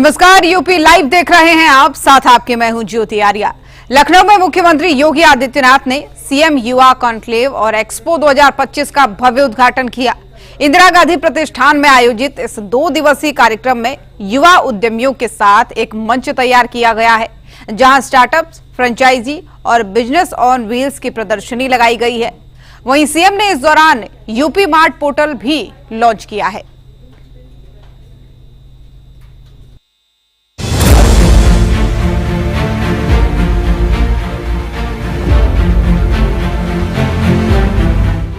नमस्कार, UP live देख रहे हैं आप, साथ आपके मैं हूं ज्योति आर्या। लखनऊ में मुख्यमंत्री योगी आदित्यनाथ ने सीएम युवा कॉन्क्लेव और एक्सपो 2025 का भव्य उद्घाटन किया। इंदिरा गांधी प्रतिष्ठान में आयोजित इस 2 दिवसीय कार्यक्रम में युवा उद्यमियों के साथ एक मंच तैयार किया गया है, जहां स्टार्टअप्स, फ्रेंचाइजी और बिजनेस ऑन व्हील्स की प्रदर्शनी लगाई गई है। वहीं सीएम ने इस दौरान यूपी मार्ट पोर्टल भी लॉन्च किया है।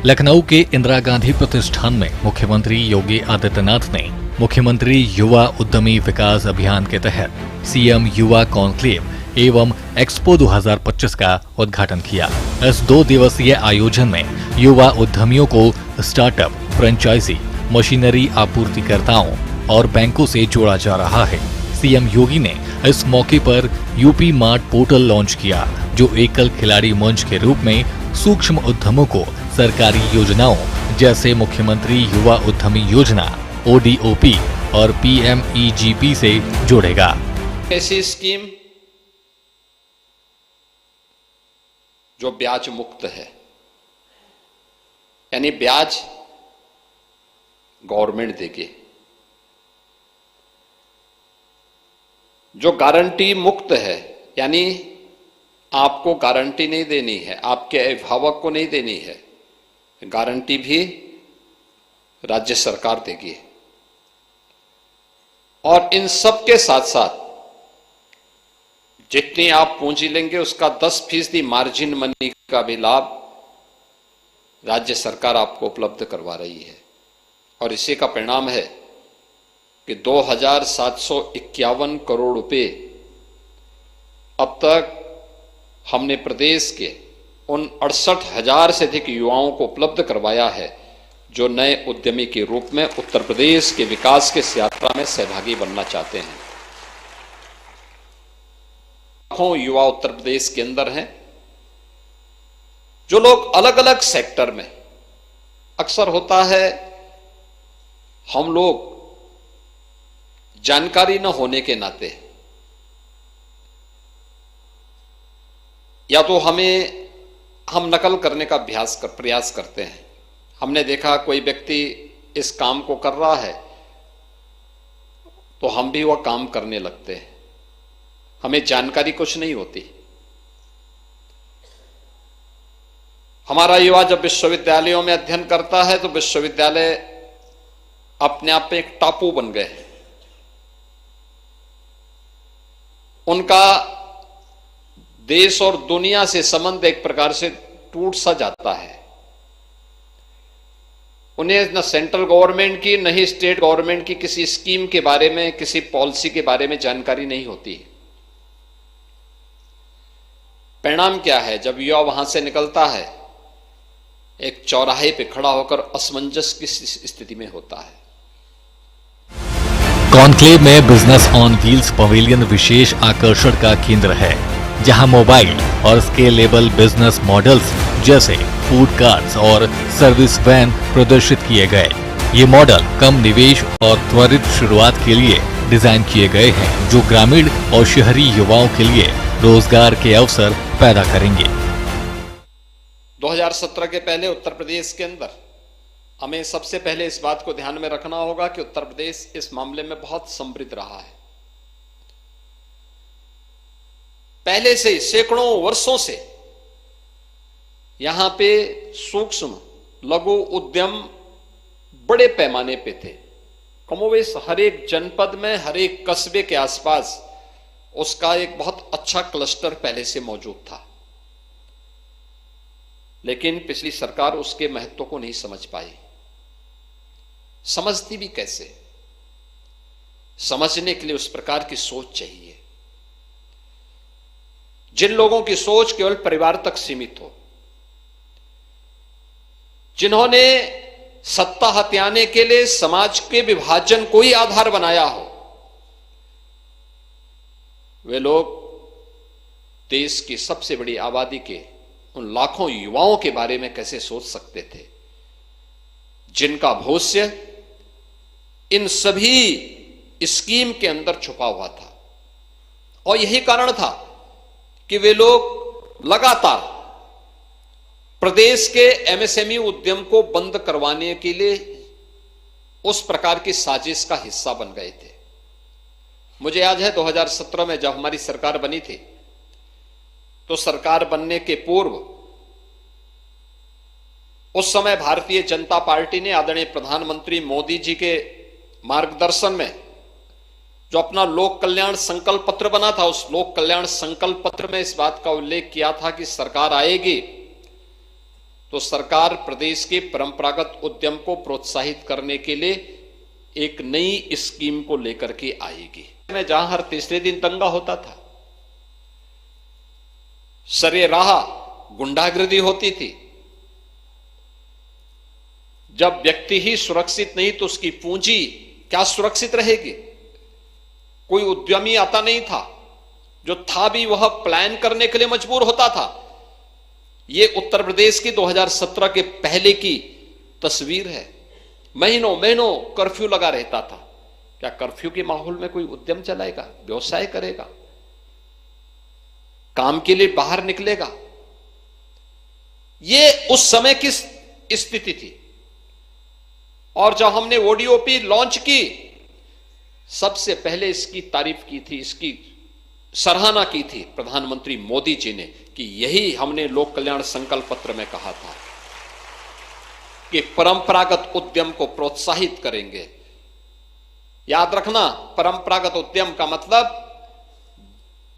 लखनऊ के इंदिरा गांधी प्रतिष्ठान में मुख्यमंत्री योगी आदित्यनाथ ने मुख्यमंत्री युवा उद्यमी विकास अभियान के तहत सीएम युवा कॉन्क्लेव एवं एक्सपो 2025 का उद्घाटन किया। इस 2 दिवसीय आयोजन में युवा उद्यमियों को स्टार्टअप, फ्रेंचाइजी, मशीनरी आपूर्तिकर्ताओं और बैंकों से जोड़ा जा रहा है। सीएम योगी ने इस मौके पर यूपी मार्ट पोर्टल लॉन्च किया, जो एकल खिलाड़ी मंच के रूप में सूक्ष्म उद्यमों को सरकारी योजनाओं जैसे मुख्यमंत्री युवा उद्यमी योजना, ओडीओपी और पीएमईजीपी से जोड़ेगा। ऐसी स्कीम जो ब्याज मुक्त है, यानी ब्याज गवर्नमेंट देगी, जो गारंटी मुक्त है, यानी आपको गारंटी नहीं देनी है, आपके अभिभावक को नहीं देनी है, गारंटी भी राज्य सरकार देगी। और इन सब के साथ साथ जितनी आप पूंजी लेंगे उसका 10% मार्जिन मनी का भी लाभ राज्य सरकार आपको उपलब्ध करवा रही है। और इसी का परिणाम है कि 2751 करोड़ रुपए अब तक हमने प्रदेश के उन 68,000 से अधिक युवाओं को उपलब्ध करवाया है, जो नए उद्यमी के रूप में उत्तर प्रदेश के विकास के इस यात्रा में सहभागी बनना चाहते हैं। लाखों युवा उत्तर प्रदेश के अंदर हैं, जो लोग अलग अलग सेक्टर में, अक्सर होता है हम लोग जानकारी न होने के नाते या तो हम नकल करने का प्रयास करते हैं। हमने देखा कोई व्यक्ति इस काम को कर रहा है तो हम भी वह काम करने लगते हैं, हमें जानकारी कुछ नहीं होती। हमारा युवा जब विश्वविद्यालयों में अध्ययन करता है तो विश्वविद्यालय अपने आप में एक टापू बन गए हैं। उनका देश और दुनिया से संबंध एक प्रकार से टूट सा जाता है। उन्हें न सेंट्रल गवर्नमेंट की न ही स्टेट गवर्नमेंट की किसी स्कीम के बारे में, किसी पॉलिसी के बारे में जानकारी नहीं होती। परिणाम क्या है? जब युवा वहां से निकलता है, एक चौराहे पे खड़ा होकर असमंजस की स्थिति में होता है। कॉन्क्लेव में बिजनेस ऑन व्हील्स पवेलियन विशेष आकर्षण का केंद्र है, जहां मोबाइल और स्केलेबल बिजनेस मॉडल्स जैसे फूड कार्ट्स और सर्विस वैन प्रदर्शित किए गए। ये मॉडल कम निवेश और त्वरित शुरुआत के लिए डिजाइन किए गए हैं, जो ग्रामीण और शहरी युवाओं के लिए रोजगार के अवसर पैदा करेंगे। 2017 के पहले उत्तर प्रदेश के अंदर हमें सबसे पहले इस बात को ध्यान में रखना होगा कि उत्तर प्रदेश इस मामले में बहुत समृद्ध रहा है। पहले से सैकड़ों वर्षों से यहां पे सूक्ष्म लघु उद्यम बड़े पैमाने पे थे। कमोवेश हर एक जनपद में, हर एक कस्बे के आसपास उसका एक बहुत अच्छा क्लस्टर पहले से मौजूद था। लेकिन पिछली सरकार उसके महत्व को नहीं समझ पाई। समझती भी कैसे? समझने के लिए उस प्रकार की सोच चाहिए जिन लोगों की सोच केवल परिवार तक सीमित हो, जिन्होंने सत्ता हथियाने के लिए समाज के विभाजन को ही आधार बनाया हो। वे लोग देश की सबसे बड़ी आबादी के उन लाखों युवाओं के बारे में कैसे सोच सकते थे, जिनका भविष्य इन सभी स्कीम के अंदर छुपा हुआ था और यही कारण था कि वे लोग लगातार प्रदेश के एमएसएमई उद्यम को बंद करवाने के लिए उस प्रकार की साजिश का हिस्सा बन गए थे। मुझे याद है 2017 में जब हमारी सरकार बनी थी तो सरकार बनने के पूर्व उस समय भारतीय जनता पार्टी ने आदरणीय प्रधानमंत्री मोदी जी के मार्गदर्शन में जो अपना लोक कल्याण संकल्प पत्र बना था, उस लोक कल्याण संकल्प पत्र में इस बात का उल्लेख किया था कि सरकार आएगी तो सरकार प्रदेश के परंपरागत उद्यम को प्रोत्साहित करने के लिए एक नई स्कीम को लेकर के आएगी। में जहां हर तीसरे दिन दंगा होता था, सरेराह गुंडागर्दी होती थी, जब व्यक्ति ही सुरक्षित नहीं तो उसकी पूंजी क्या सुरक्षित रहेगी। कोई उद्यमी आता नहीं था, जो था भी वह प्लान करने के लिए मजबूर होता था। यह उत्तर प्रदेश की 2017 के पहले की तस्वीर है। महीनों महीनों कर्फ्यू लगा रहता था। क्या कर्फ्यू के माहौल में कोई उद्यम चलाएगा, व्यवसाय करेगा, काम के लिए बाहर निकलेगा? यह उस समय की स्थिति थी। और जब हमने ओडीओपी लॉन्च की, सबसे पहले इसकी तारीफ की थी, इसकी सराहना की थी प्रधानमंत्री मोदी जी ने कि यही हमने लोक कल्याण संकल्प पत्र में कहा था कि परंपरागत उद्यम को प्रोत्साहित करेंगे। याद रखना, परंपरागत उद्यम का मतलब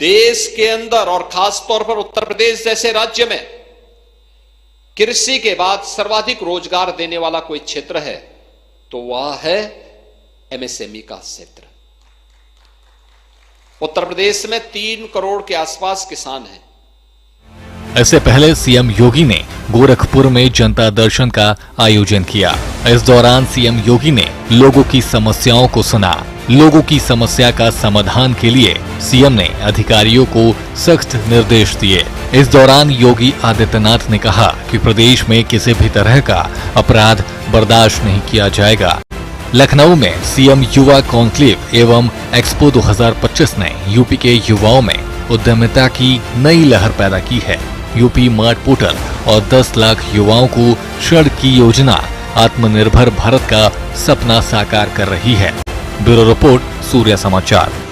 देश के अंदर और खास तौर पर उत्तर प्रदेश जैसे राज्य में कृषि के बाद सर्वाधिक रोजगार देने वाला कोई क्षेत्र है तो वह है एमएसएमई का क्षेत्र। उत्तर प्रदेश में 3 करोड़ के आसपास किसान हैं। इससे पहले सीएम योगी ने गोरखपुर में जनता दर्शन का आयोजन किया। इस दौरान सीएम योगी ने लोगों की समस्याओं को सुना। लोगों की समस्या का समाधान के लिए सीएम ने अधिकारियों को सख्त निर्देश दिए। इस दौरान योगी आदित्यनाथ ने कहा कि प्रदेश में किसी भी तरह का अपराध बर्दाश्त नहीं किया जाएगा। लखनऊ में सीएम युवा कॉन्क्लेव एवं एक्सपो 2025 ने यूपी के युवाओं में उद्यमिता की नई लहर पैदा की है। यूपी मार्ट पोर्टल और 10 लाख युवाओं को ऋण की योजना आत्मनिर्भर भारत का सपना साकार कर रही है। ब्यूरो रिपोर्ट, सूर्य समाचार।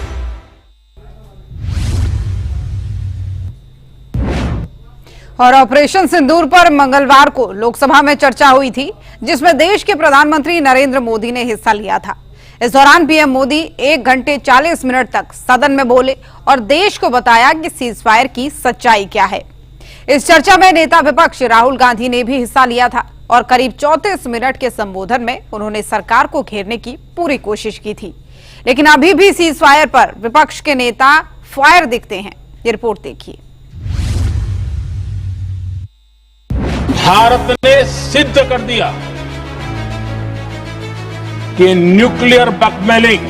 और ऑपरेशन सिंदूर पर मंगलवार को लोकसभा में चर्चा हुई थी, जिसमें देश के प्रधानमंत्री नरेंद्र मोदी ने हिस्सा लिया था। इस दौरान पीएम मोदी 1 घंटे 40 मिनट तक सदन में बोले और देश को बताया कि सीजफायर की सच्चाई क्या है। इस चर्चा में नेता विपक्ष राहुल गांधी ने भी हिस्सा लिया था और करीब 34 मिनट के संबोधन में उन्होंने सरकार को घेरने की पूरी कोशिश की थी। लेकिन अभी भी सीजफायर पर विपक्ष के नेता फायर दिखते हैं। ये रिपोर्ट देखिए। भारत ने सिद्ध कर दिया कि न्यूक्लियर ब्लैकमेलिंग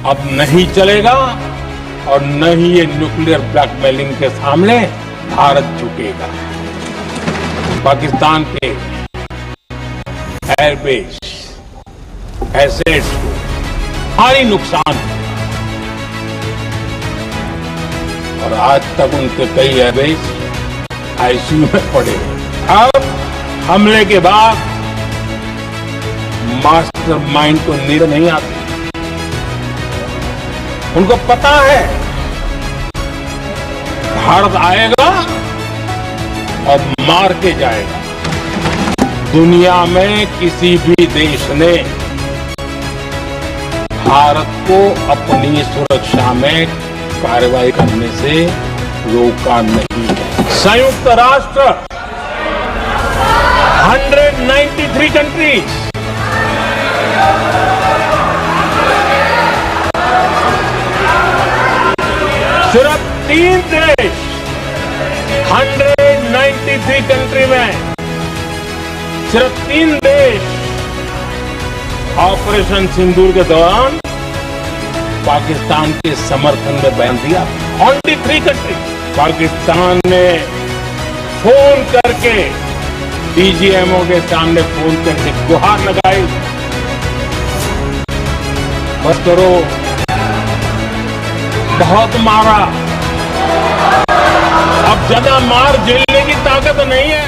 अब नहीं चलेगा और न ही ये न्यूक्लियर ब्लैकमेलिंग के सामने भारत झुकेगा। पाकिस्तान के एयरबेस एसेट्स को भारी नुकसान और आज तक उनके कई एयरबेस आईसीयू में पड़े। अब हमले के बाद मास्टरमाइंड को नींद नहीं आती। उनको पता है भारत आएगा और मार के जाएगा। दुनिया में किसी भी देश ने भारत को अपनी सुरक्षा में कार्रवाई करने से रोका नहीं है। संयुक्त राष्ट्र 193 कंट्रीज सिर्फ 3 देश 193 कंट्री में सिर्फ 3 देश ऑपरेशन सिंदूर के दौरान पाकिस्तान के समर्थन में बयान दिया। 23 कंट्री पाकिस्तान ने फोन करके डीजीएमओ के सामने फोन करके गुहार लगाई बस करो, बहुत मारा, अब ज्यादा मार झेलने की ताकत नहीं है।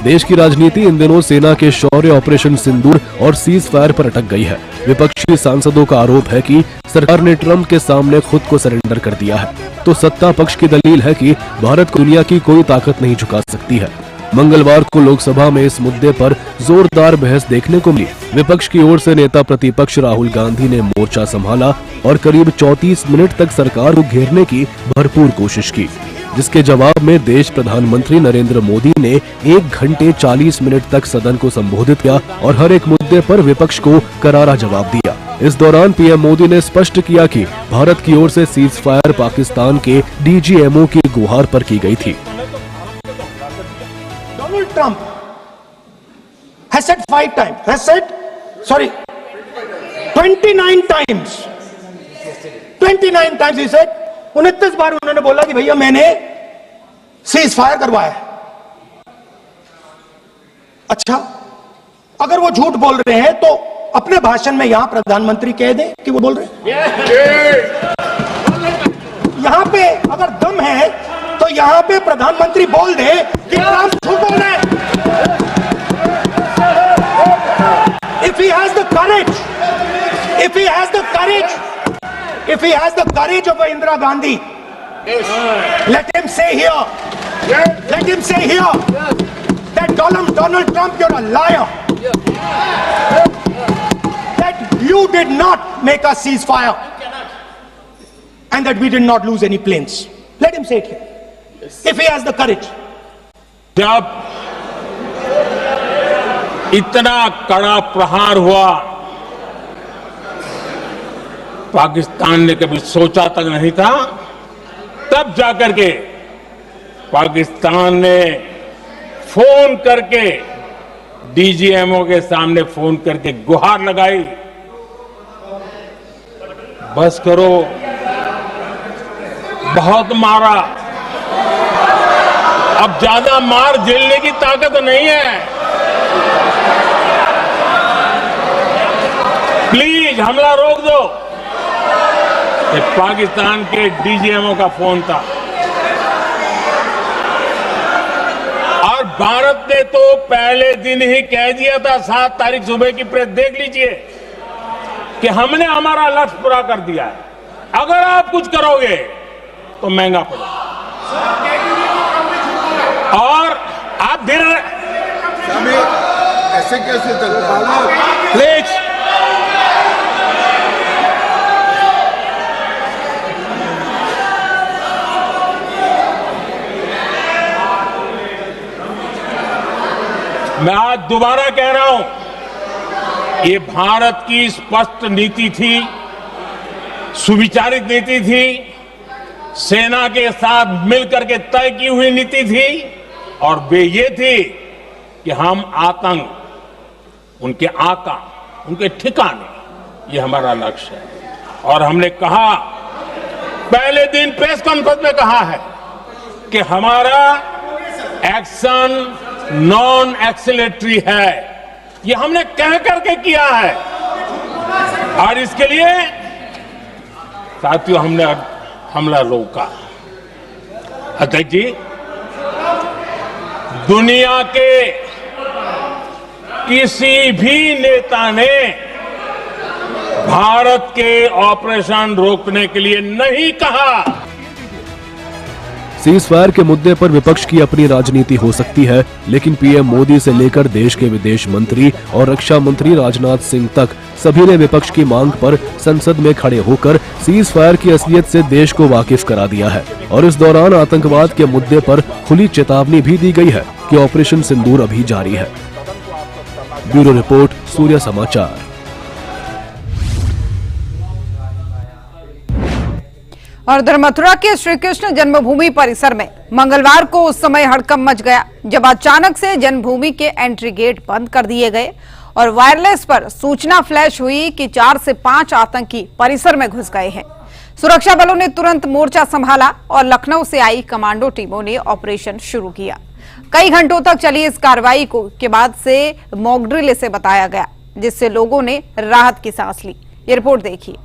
देश की राजनीति इन दिनों सेना के शौर्य ऑपरेशन सिंदूर और सीज फायर पर अटक गई है। विपक्षी सांसदों का आरोप है कि सरकार ने ट्रंप के सामने खुद को सरेंडर कर दिया है, तो सत्ता पक्ष की दलील है कि भारत को दुनिया की कोई ताकत नहीं झुका सकती है। मंगलवार को लोकसभा में इस मुद्दे पर जोरदार बहस देखने को मिली। विपक्ष की ओर से नेता प्रतिपक्ष राहुल गांधी ने मोर्चा संभाला और करीब 34 मिनट तक सरकार को घेरने की भरपूर कोशिश की, जिसके जवाब में देश प्रधानमंत्री नरेंद्र मोदी ने 1 घंटे 40 मिनट तक सदन को संबोधित किया और हर एक मुद्दे पर विपक्ष को करारा जवाब दिया। इस दौरान पीएम मोदी ने स्पष्ट किया कि भारत की ओर से सीज फायर पाकिस्तान के डीजीएमओ की गुहार पर की गई थी। Donald Trump has said 5 times, has said, sorry, 29 times. 29 times he said, 29 बार उन्होंने बोला कि भैया मैंने सीज फायर करवाया। अच्छा, अगर वो झूठ बोल रहे हैं तो अपने भाषण में यहां प्रधानमंत्री कह दें कि वो बोल रहे हैं। यहां पे अगर दम है तो यहां पे प्रधानमंत्री बोल दे कि ट्रंप झूठ बोल रहे हैं। If he has the courage, if he has the courage, if he has the courage of Indira Gandhi, let him say here, let him say here that Donald Trump, you're a liar. That you did not make a ceasefire and that we did not lose any planes. Let him say it here. If he has the courage. जब इतना कड़ा प्रहार हुआ, पाकिस्तान ने कभी सोचा तक नहीं था, तब जाकर के पाकिस्तान ने फोन करके डीजीएमओ के सामने फोन करके गुहार लगाई, बस करो, बहुत मारा, अब ज्यादा मार झेलने की ताकत नहीं है, प्लीज हमला रोक दो। ये पाकिस्तान के डीजीएमओ का फोन था और भारत ने तो पहले दिन ही कह दिया था, 7 तारीख सुबह की प्रेस देख लीजिए कि हमने हमारा लक्ष्य पूरा कर दिया है, अगर आप कुछ करोगे तो महंगा पड़ेगा। और आप फिर ऐसे कैसे चलता है? प्लीज मैं आज दोबारा कह रहा हूं, ये भारत की स्पष्ट नीति थी, सुविचारित नीति थी, सेना के साथ मिलकर के तय की हुई नीति थी और वे ये थी कि हम आतंक, उनके आका, उनके ठिकाने, ये हमारा लक्ष्य है। और हमने कहा, पहले दिन प्रेस कॉन्फ्रेंस में कहा है कि हमारा एक्शन नॉन एक्सीलरेटरी है, ये हमने कह करके किया है और इसके लिए साथियों हमने हमला रोका। अध्यक्ष जी, दुनिया के किसी भी नेता ने भारत के ऑपरेशन रोकने के लिए नहीं कहा। सीज फायर के मुद्दे पर विपक्ष की अपनी राजनीति हो सकती है, लेकिन पीएम मोदी से लेकर देश के विदेश मंत्री और रक्षा मंत्री राजनाथ सिंह तक सभी ने विपक्ष की मांग पर संसद में खड़े होकर सीज फायर की असलियत से देश को वाकिफ करा दिया है। और इस दौरान आतंकवाद के मुद्दे पर खुली चेतावनी भी दी गई है कि ऑपरेशन सिंदूर अभी जारी है। ब्यूरो रिपोर्ट, सूर्य समाचार। और उधर मथुरा के श्री कृष्ण जन्मभूमि परिसर में मंगलवार को उस समय हड़कंप मच गया जब अचानक से जन्मभूमि के एंट्री गेट बंद कर दिए गए और वायरलेस पर सूचना फ्लैश हुई कि 4 से 5 आतंकी परिसर में घुस गए हैं। सुरक्षा बलों ने तुरंत मोर्चा संभाला और लखनऊ से आई कमांडो टीमों ने ऑपरेशन शुरू किया। कई घंटों तक चली इस कार्रवाई को के बाद से मॉक ड्रिल इसे बताया गया, जिससे लोगों ने राहत की सांस ली। ये रिपोर्ट देखिए।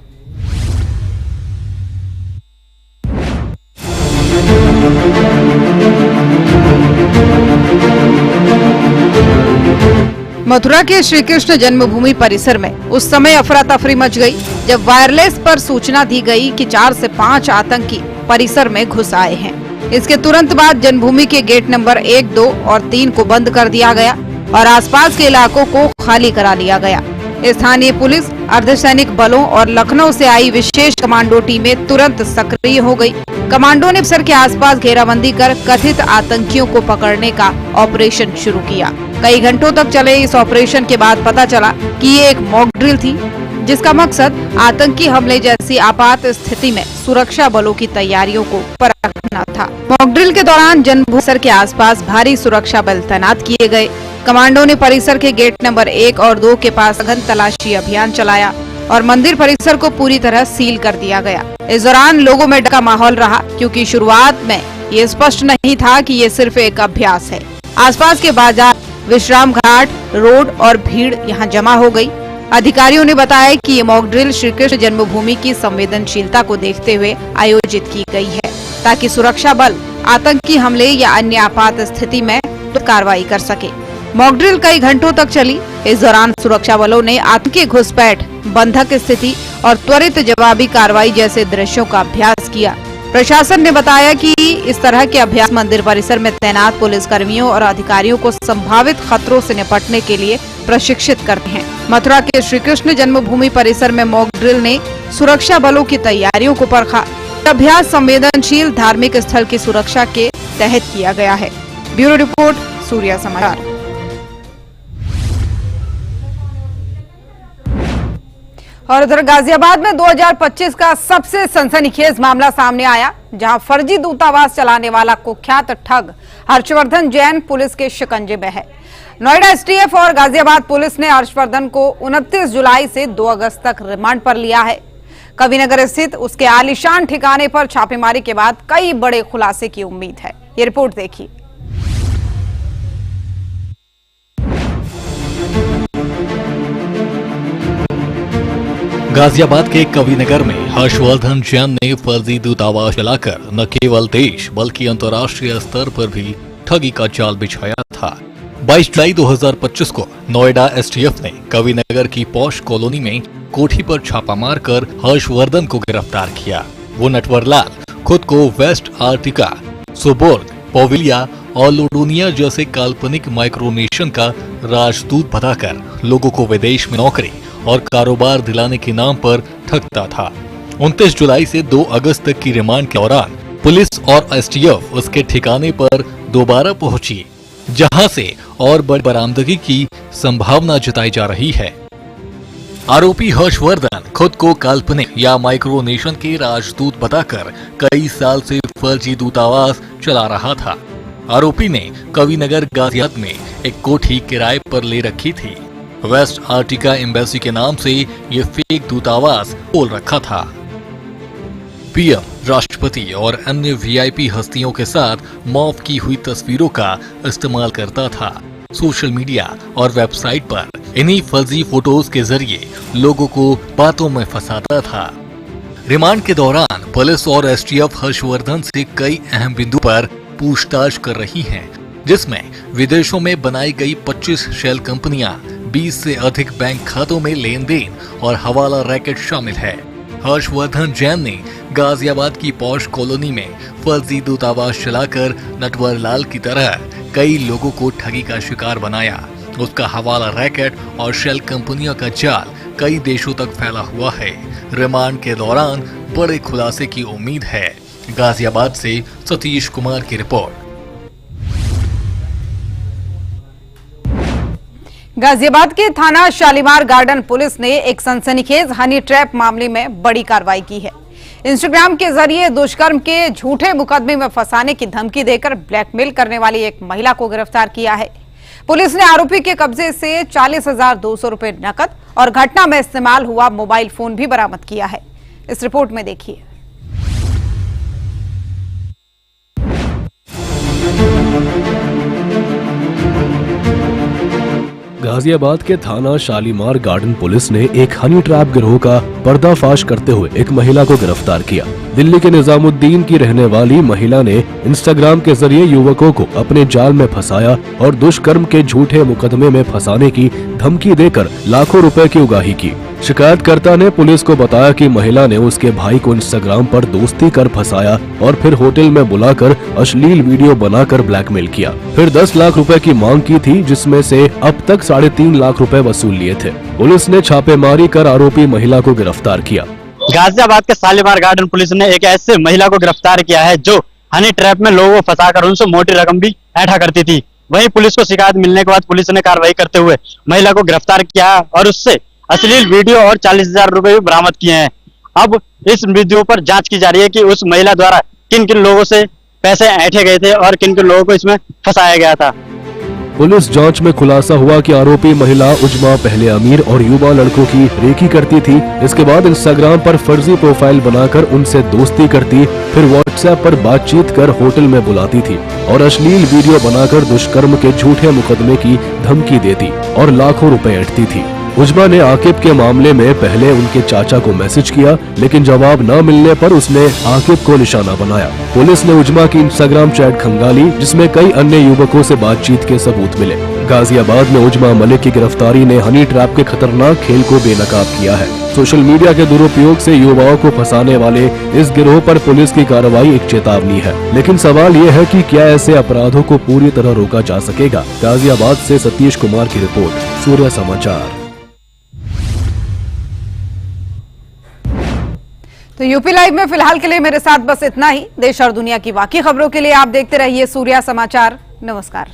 मथुरा के श्री कृष्ण जन्मभूमि परिसर में उस समय अफरा तफरी मच गई जब वायरलेस पर सूचना दी गई कि 4 से 5 आतंकी परिसर में घुस आए हैं। इसके तुरंत बाद जन्मभूमि के गेट नंबर 1, 2 और 3 को बंद कर दिया गया और आसपास के इलाकों को खाली करा लिया गया। स्थानीय पुलिस, अर्धसैनिक बलों और लखनऊ से आई विशेष कमांडो टीमें तुरंत सक्रिय हो गई। कमांडो ने परिसर के आसपास घेराबंदी कर कथित आतंकियों को पकड़ने का ऑपरेशन शुरू किया। कई घंटों तक चले इस ऑपरेशन के बाद पता चला कि ये एक मॉक ड्रिल थी, जिसका मकसद आतंकी हमले जैसी आपात स्थिति में सुरक्षा बलों की तैयारियों को परखना था। मॉक ड्रिल के दौरान जन्मभूमि के आसपास भारी सुरक्षा बल तैनात किए गए। कमांडो ने परिसर के गेट नंबर 1 और 2 के पास सघन तलाशी अभियान चलाया और मंदिर परिसर को पूरी तरह सील कर दिया गया। इस दौरान लोगों में डर का माहौल रहा, क्योंकि शुरुआत में ये स्पष्ट नहीं था कि ये सिर्फ एक अभ्यास है। आसपास के बाजार, विश्राम घाट, रोड और भीड़ यहाँ जमा हो गई। अधिकारियों ने बताया कि ये मॉक ड्रिल श्री कृष्ण जन्मभूमि की संवेदनशीलता को देखते हुए आयोजित की गई है, ताकि सुरक्षा बल आतंकी हमले या अन्य आपात स्थिति में कार्रवाई कर सके। मॉक ड्रिल कई घंटों तक चली। इस दौरान सुरक्षा बलों ने आतंकी घुसपैठ, बंधक स्थिति और त्वरित जवाबी कार्रवाई जैसे दृश्यों का अभ्यास किया। प्रशासन ने बताया कि इस तरह के अभ्यास मंदिर परिसर में तैनात पुलिस कर्मियों और अधिकारियों को संभावित खतरों से निपटने के लिए प्रशिक्षित करते हैं। मथुरा के श्री कृष्ण जन्मभूमि परिसर में मॉक ड्रिल ने सुरक्षा बलों की तैयारियों को परखा। अभ्यास संवेदनशील धार्मिक स्थल की सुरक्षा के तहत किया गया है। ब्यूरो रिपोर्ट, सूर्या समाचार। और उधर गाजियाबाद में 2025 का सबसे सनसनीखेज मामला सामने आया, जहां फर्जी दूतावास चलाने वाला कुख्यात ठग हर्षवर्धन जैन पुलिस के शिकंजे में है। नोएडा एसटीएफ और गाजियाबाद पुलिस ने हर्षवर्धन को 29 जुलाई से 2 अगस्त तक रिमांड पर लिया है। कविनगर स्थित उसके आलीशान ठिकाने पर छापेमारी के बाद कई बड़े खुलासे की उम्मीद है। ये रिपोर्ट देखिए। गाजियाबाद के कविनगर में हर्षवर्धन जैन ने फर्जी दूतावास चलाकर न केवल देश बल्कि अंतर्राष्ट्रीय स्तर पर भी ठगी का जाल बिछाया था। 22 जुलाई 2025 को नोएडा एसटीएफ ने कविनगर की पॉश कॉलोनी में कोठी पर छापा मारकर हर्षवर्धन को गिरफ्तार किया। वो नटवरलाल खुद को वेस्ट आर्टिका, सोबोर्ग, पोविलिया और लोडोनिया जैसे काल्पनिक माइक्रोनेशन का राजदूत बताकर लोगों को विदेश में नौकरी और कारोबार दिलाने के नाम पर ठगता था। 29 जुलाई से 2 अगस्त तक की रिमांड के दौरान पुलिस और एसटीएफ उसके ठिकाने पर दोबारा पहुंची, जहां से और बड़ी बरामदगी की संभावना जताई जा रही है। आरोपी हर्षवर्धन खुद को काल्पनिक या माइक्रोनेशन के राजदूत बताकर कई साल से फर्जी दूतावास चला रहा था। आरोपी ने कविनगर गाजियाबाद में एक कोठी किराए पर ले रखी थी। वेस्ट आर्टिका एम्बेसी के नाम से ये फेक दूतावास खोल रखा था। पीएम, राष्ट्रपति और अन्य वीआईपी हस्तियों के साथ मॉफ की हुई तस्वीरों का इस्तेमाल करता था। सोशल मीडिया और वेबसाइट पर इन्हीं फर्जी फोटोज के जरिए लोगों को बातों में फंसाता था। रिमांड के दौरान पुलिस और एसटीएफ हर्षवर्धन से कई अहम बिंदु पर पूछताछ कर रही है, जिसमें विदेशों में बनाई गई 25 शेल कंपनियां, 20 से अधिक बैंक खातों में लेन देन और हवाला रैकेट शामिल है। हर्षवर्धन जैन ने गाजियाबाद की पॉश कॉलोनी में फर्जी दूतावास चलाकर नटवरलाल की तरह कई लोगों को ठगी का शिकार बनाया। उसका हवाला रैकेट और शेल कंपनियों का जाल कई देशों तक फैला हुआ है। रिमांड के दौरान बड़े खुलासे की उम्मीद है। गाजियाबाद से सतीश कुमार की रिपोर्ट। गाजियाबाद के थाना शालीमार गार्डन पुलिस ने एक सनसनीखेज हनी ट्रैप मामले में बड़ी कार्रवाई की है। इंस्टाग्राम के जरिए दुष्कर्म के झूठे मुकदमे में फंसाने की धमकी देकर ब्लैकमेल करने वाली एक महिला को गिरफ्तार किया है। पुलिस ने आरोपी के कब्जे से 40,200 रुपए नकद और घटना में इस्तेमाल हुआ मोबाइल फोन भी बरामद किया है। इस रिपोर्ट में देखिए। गाजियाबाद के थाना शालीमार गार्डन पुलिस ने एक हनी ट्रैप गिरोह का पर्दाफाश करते हुए एक महिला को गिरफ्तार किया। दिल्ली के निजामुद्दीन की रहने वाली महिला ने इंस्टाग्राम के जरिए युवकों को अपने जाल में फंसाया और दुष्कर्म के झूठे मुकदमे में फंसाने की धमकी देकर लाखों रुपए की उगाही की। शिकायतकर्ता ने पुलिस को बताया कि महिला ने उसके भाई को इंस्टाग्राम पर दोस्ती कर फंसाया और फिर होटल में बुलाकर अश्लील वीडियो बनाकर ब्लैकमेल किया। फिर 10 लाख रुपए की मांग की थी, जिसमें से अब तक 3.5 लाख रुपए वसूल लिए थे। पुलिस ने छापेमारी कर आरोपी महिला को गिरफ्तार किया। गाजियाबाद के शालीमार गार्डन पुलिस ने एक ऐसे महिला को गिरफ्तार किया है जो हनी ट्रैप में लोगों को फंसाकर उनसे मोटी रकम भी ऐंठा करती थी। वहीं पुलिस को शिकायत मिलने के बाद पुलिस ने कार्रवाई करते हुए महिला को गिरफ्तार किया और उससे अश्लील वीडियो और 40,000 रुपए भी बरामद किए हैं। अब इस वीडियो पर जांच की जा रही है कि उस महिला द्वारा किन किन लोगों से पैसे ऐंठे गए थे और किन किन लोगों को इसमें फंसाया गया था। पुलिस जांच में खुलासा हुआ कि आरोपी महिला उजमा पहले अमीर और युवा लड़कों की रेकी करती थी। इसके बाद इंस्टाग्राम पर फर्जी प्रोफाइल बनाकर उनसे दोस्ती करती, फिर व्हाट्सएप पर बातचीत कर होटल में बुलाती थी और अश्लील वीडियो बनाकर दुष्कर्म के झूठे मुकदमे की धमकी देती और लाखों रुपए ऐंठती थी। उजमा ने आकिब के मामले में पहले उनके चाचा को मैसेज किया, लेकिन जवाब न मिलने पर उसने आकिब को निशाना बनाया। पुलिस ने उजमा की इंस्टाग्राम चैट खंगाली, जिसमें कई अन्य युवकों से बातचीत के सबूत मिले। गाजियाबाद में उजमा मलिक की गिरफ्तारी ने हनी ट्रैप के खतरनाक खेल को बेनकाब किया है। सोशल मीडिया के दुरुपयोग से युवाओं को फंसाने वाले इस गिरोह पर पुलिस की कार्रवाई एक चेतावनी है, लेकिन सवाल ये है कि क्या ऐसे अपराधों को पूरी तरह रोका जा सकेगा। गाजियाबाद से सतीश कुमार की रिपोर्ट, सूर्य समाचार। तो यूपी लाइव में फिलहाल के लिए मेरे साथ बस इतना ही। देश और दुनिया की बाकी खबरों के लिए आप देखते रहिए सूर्या समाचार। नमस्कार।